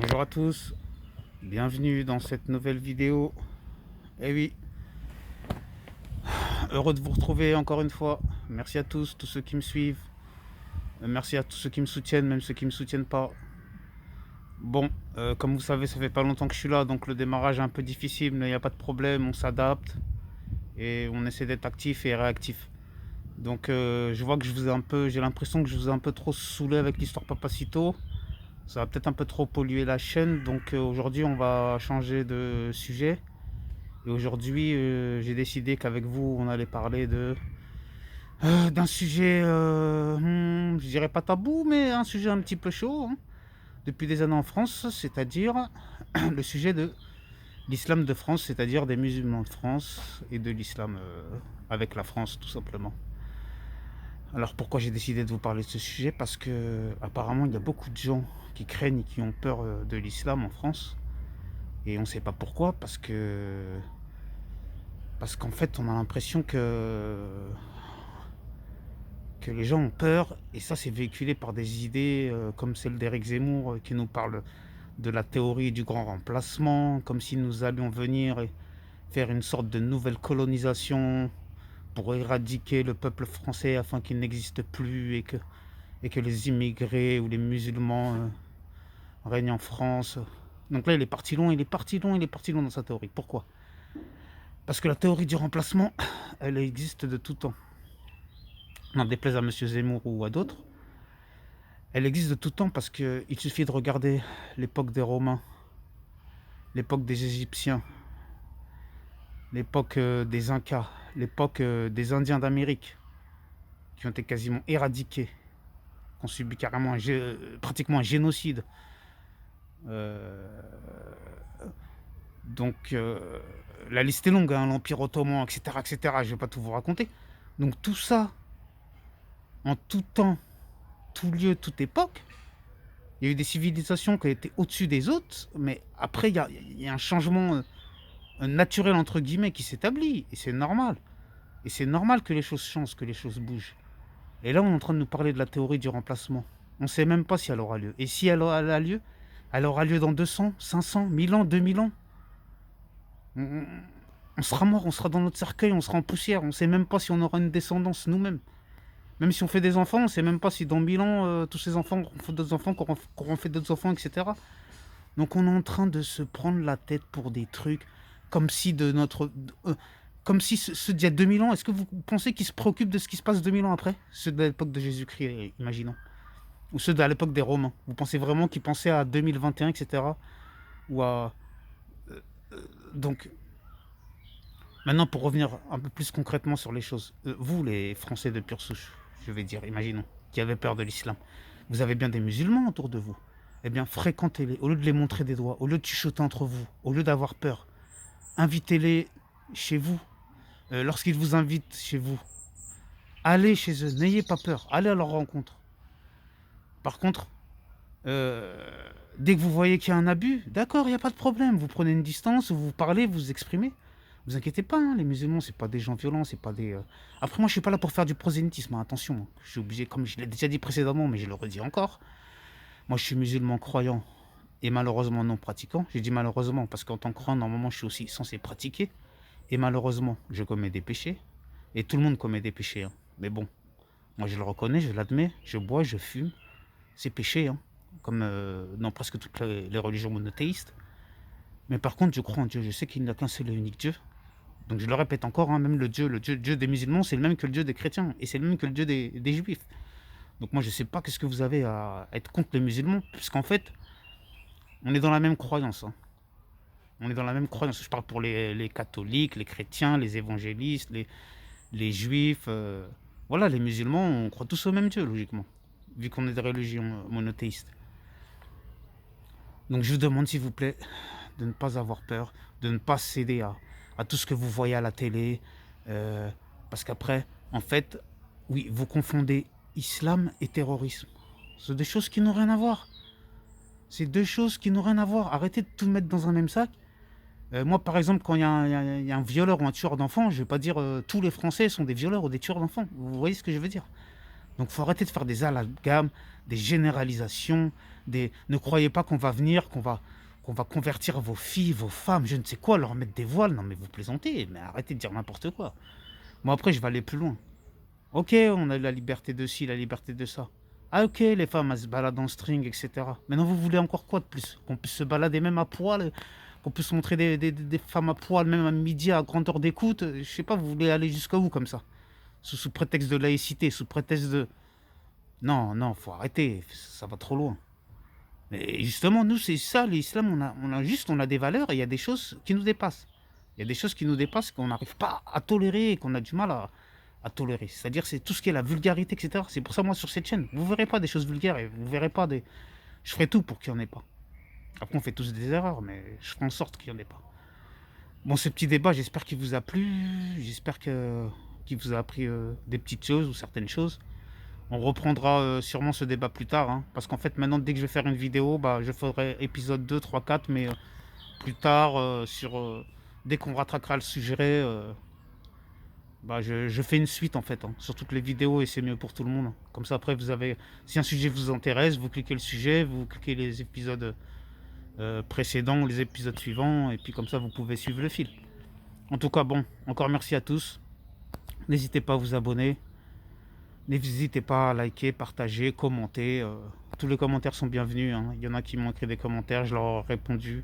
Bonjour à tous, bienvenue dans cette nouvelle vidéo. Eh oui, heureux de vous retrouver encore une fois. Merci à tous ceux qui me suivent. Merci à tous ceux qui me soutiennent, même ceux qui ne me soutiennent pas. Bon, comme vous savez, ça fait pas longtemps que je suis là, donc le démarrage est un peu difficile, mais il n'y a pas de problème, on s'adapte et on essaie d'être actif et réactif. Donc je vois que j'ai l'impression que je vous ai un peu trop saoulé avec l'histoire Papacito. Ça va peut-être un peu trop polluer la chaîne, donc aujourd'hui on va changer de sujet. Et aujourd'hui, j'ai décidé qu'avec vous, on allait parler d'un sujet, je dirais pas tabou, mais un sujet un petit peu chaud, hein, depuis des années en France, c'est-à-dire le sujet de l'islam de France, c'est-à-dire des musulmans de France et de l'islam avec la France, tout simplement. Alors pourquoi j'ai décidé de vous parler de ce sujet? Parce que apparemment, il y a beaucoup de gens qui craignent et qui ont peur de l'islam en France. Et on ne sait pas pourquoi, parce qu'en fait, on a l'impression que les gens ont peur, et ça c'est véhiculé par des idées comme celle d'Éric Zemmour qui nous parle de la théorie du grand remplacement, comme si nous allions venir et faire une sorte de nouvelle colonisation pour éradiquer le peuple français afin qu'il n'existe plus et que les immigrés ou les musulmans règnent en France. Donc là il est parti loin, il est parti loin, il est parti loin dans sa théorie. Pourquoi? Parce que la théorie du remplacement, elle existe de tout temps. N'en déplaise à M. Zemmour ou à d'autres, elle existe de tout temps parce qu'il suffit de regarder l'époque des Romains, l'époque des Égyptiens, l'époque des Incas, l'époque des Indiens d'Amérique, qui ont été quasiment éradiqués, qui ont subi carrément pratiquement un génocide. Euh, donc la liste est longue, hein, l'Empire ottoman, etc., etc. Je ne vais pas tout vous raconter. Donc tout ça, en tout temps, tout lieu, toute époque, il y a eu des civilisations qui étaient au-dessus des autres, mais après, il y a un changement naturel, entre guillemets, qui s'établit, et c'est normal. Et c'est normal que les choses changent, que les choses bougent. Et là, on est en train de nous parler de la théorie du remplacement. On ne sait même pas si elle aura lieu. Et si elle aura lieu dans 200, 500, 1000 ans, 2000 ans. On sera mort, on sera dans notre cercueil, on sera en poussière. On ne sait même pas si on aura une descendance nous-mêmes. Même si on fait des enfants, on ne sait même pas si dans 1000 ans, tous ces enfants auront fait d'autres enfants, qu'auront fait d'autres enfants, etc. Donc on est en train de se prendre la tête pour des trucs comme si de notre... comme si ceux d'il y a 2000 ans, est-ce que vous pensez qu'ils se préoccupent de ce qui se passe 2000 ans après? Ceux de l'époque de Jésus-Christ, imaginons. Ou ceux de l'époque des Romains. Vous pensez vraiment qu'ils pensaient à 2021, etc. Ou à... Donc, maintenant pour revenir un peu plus concrètement sur les choses. Vous, les Français de pure souche, je vais dire, imaginons, qui avez peur de l'islam. Vous avez bien des musulmans autour de vous. Eh bien, fréquentez-les. Au lieu de les montrer des doigts, au lieu de chuchoter entre vous, au lieu d'avoir peur, invitez-les chez vous. Lorsqu'ils vous invitent chez vous, allez chez eux, n'ayez pas peur, allez à leur rencontre. Par contre, dès que vous voyez qu'il y a un abus, d'accord, il n'y a pas de problème, vous prenez une distance, vous parlez, vous vous exprimez. Vous inquiétez pas, hein, les musulmans, c'est pas des gens violents, c'est pas des... Après, moi, je suis pas là pour faire du prosélytisme, hein, attention. Je suis obligé, comme je l'ai déjà dit précédemment, mais je le redis encore. Moi, je suis musulman croyant et malheureusement non pratiquant. J'ai dit malheureusement parce qu'en tant que croyant, normalement, je suis aussi censé pratiquer. Et malheureusement, je commets des péchés. Et tout le monde commet des péchés, hein. Mais bon, moi, je le reconnais, je l'admets. Je bois, je fume. C'est péché, hein. Comme dans presque toutes les religions monothéistes. Mais par contre, je crois en Dieu. Je sais qu'il n'y a qu'un seul et unique Dieu. Donc je le répète encore, hein, même le Dieu des musulmans, c'est le même que le Dieu des chrétiens. Et c'est le même que le Dieu des juifs. Donc moi, je ne sais pas qu'est-ce que vous avez à être contre les musulmans. Puisqu'en fait, on est dans la même croyance, hein. On est dans la même croyance. Je parle pour les catholiques, les chrétiens, les évangélistes, les juifs. Voilà, les musulmans, on croit tous au même Dieu, logiquement. Vu qu'on est des religions monothéistes. Donc je vous demande, s'il vous plaît, de ne pas avoir peur, de ne pas céder à tout ce que vous voyez à la télé. Parce qu'après, en fait, oui, vous confondez islam et terrorisme. C'est des choses qui n'ont rien à voir. C'est deux choses qui n'ont rien à voir. Arrêtez de tout mettre dans un même sac. Moi, par exemple, quand il y a un violeur ou un tueur d'enfants, je ne vais pas dire tous les Français sont des violeurs ou des tueurs d'enfants. Vous voyez ce que je veux dire? Donc, il faut arrêter de faire des amalgames, des généralisations, ne croyez pas qu'on va venir, qu'on va convertir vos filles, vos femmes, je ne sais quoi, leur mettre des voiles. Non, mais vous plaisantez, mais arrêtez de dire n'importe quoi. Bon, après, je vais aller plus loin. Ok, on a la liberté de ci, la liberté de ça. Ah ok, les femmes, elles se baladent en string, etc. Maintenant, vous voulez encore quoi de plus? Qu'on puisse se balader même à poil, qu'on puisse montrer des femmes à poil, même à midi, à grande heure d'écoute. Je sais pas, vous voulez aller jusqu'à où comme ça? Sous prétexte de laïcité, sous prétexte de... Non, non, faut arrêter, ça va trop loin. Mais justement, nous, c'est ça, l'islam, on a des valeurs et il y a des choses qui nous dépassent. Il y a des choses qui nous dépassent qu'on n'arrive pas à tolérer et qu'on a du mal à tolérer. C'est-à-dire, c'est tout ce qui est la vulgarité, etc. C'est pour ça, moi, sur cette chaîne, vous ne verrez pas des choses vulgaires et vous ne verrez pas des... Je ferai tout pour qu'il n'y en ait pas. Après, on fait tous des erreurs, mais je ferai en sorte qu'il n'y en ait pas. Bon, ce petit débat, j'espère qu'il vous a plu. J'espère qu'il vous a appris des petites choses ou certaines choses. On reprendra sûrement ce débat plus tard, hein, parce qu'en fait, maintenant, dès que je vais faire une vidéo, je ferai épisode 2, 3, 4, mais plus tard, dès qu'on rattrapera le sujet, je fais une suite, en fait, hein, sur toutes les vidéos, et c'est mieux pour tout le monde, hein. Comme ça, après, si un sujet vous intéresse, vous cliquez le sujet, vous cliquez les épisodes précédents ou les épisodes suivants, et puis comme ça, vous pouvez suivre le fil. En tout cas, bon, encore merci à tous. N'hésitez pas à vous abonner. N'hésitez pas à liker, partager, commenter. Tous les commentaires sont bienvenus, hein. Il y en a qui m'ont écrit des commentaires, je leur ai répondu.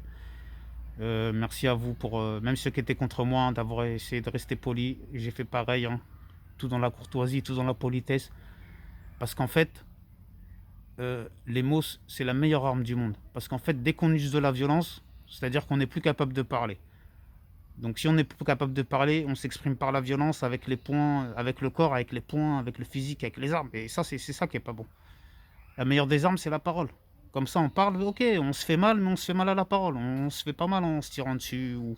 Merci à vous pour, même ceux qui étaient contre moi, hein, d'avoir essayé de rester poli. J'ai fait pareil, hein. Tout dans la courtoisie, tout dans la politesse. Parce qu'en fait, les mots, c'est la meilleure arme du monde. Parce qu'en fait, dès qu'on use de la violence, c'est-à-dire qu'on n'est plus capable de parler. Donc si on n'est plus capable de parler, on s'exprime par la violence, avec les poings, avec le corps, avec les poings, avec le physique, avec les armes. Et ça, c'est ça qui est pas bon. La meilleure des armes, c'est la parole. Comme ça, on parle, ok, on se fait mal, mais on se fait mal à la parole. On se fait pas mal en se tirant dessus ou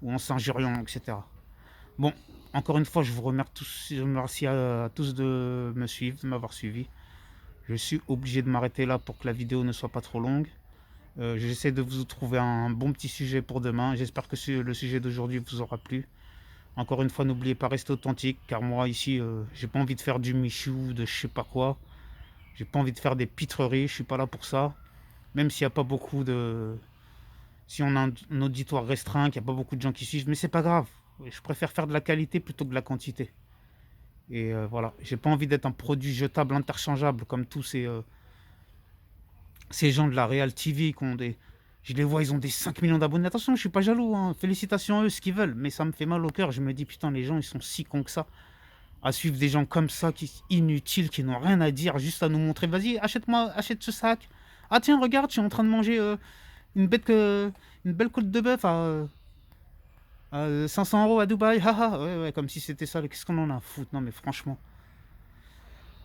en s'injuriant, etc. Bon, encore une fois, je vous remercie à tous de me suivre, de m'avoir suivi. Je suis obligé de m'arrêter là pour que la vidéo ne soit pas trop longue. J'essaie de vous trouver un bon petit sujet pour demain. J'espère que le sujet d'aujourd'hui vous aura plu. Encore une fois, n'oubliez pas, rester authentique, car moi ici, j'ai pas envie de faire du Michou, de je sais pas quoi. J'ai pas envie de faire des pitreries, je suis pas là pour ça. Même s'il n'y a pas beaucoup de... Si on a un auditoire restreint, qu'il n'y a pas beaucoup de gens qui suivent, mais c'est pas grave. Je préfère faire de la qualité plutôt que de la quantité. Et voilà, j'ai pas envie d'être un produit jetable, interchangeable, comme tous ces gens de la Real TV qui ont des... Je les vois, ils ont des 5 millions d'abonnés. Attention, je suis pas jaloux, hein. Félicitations à eux, ce qu'ils veulent. Mais ça me fait mal au cœur. Je me dis, putain, les gens, ils sont si cons que ça. À suivre des gens comme ça, inutiles, qui n'ont rien à dire, juste à nous montrer, vas-y, achète ce sac. Ah tiens, regarde, je suis en train de manger une belle côte de bœuf à 500 € à Dubaï. Haha, ouais, comme si c'était ça. Qu'est-ce qu'on en a à foutre? Non, mais franchement.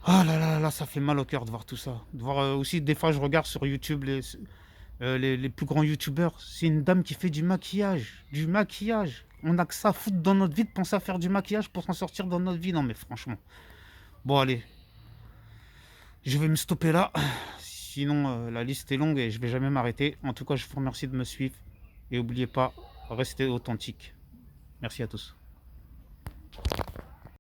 Ah là là là, ça fait mal au cœur de voir tout ça. De voir aussi, des fois, je regarde sur YouTube les plus grands youtubeurs. C'est une dame qui fait du maquillage. Du maquillage. On n'a que ça à foutre dans notre vie de penser à faire du maquillage pour s'en sortir dans notre vie. Non, mais franchement. Bon, allez. Je vais me stopper là. Sinon, la liste est longue et je vais jamais m'arrêter. En tout cas, je vous remercie de me suivre. Et n'oubliez pas, restez authentique. Merci à tous.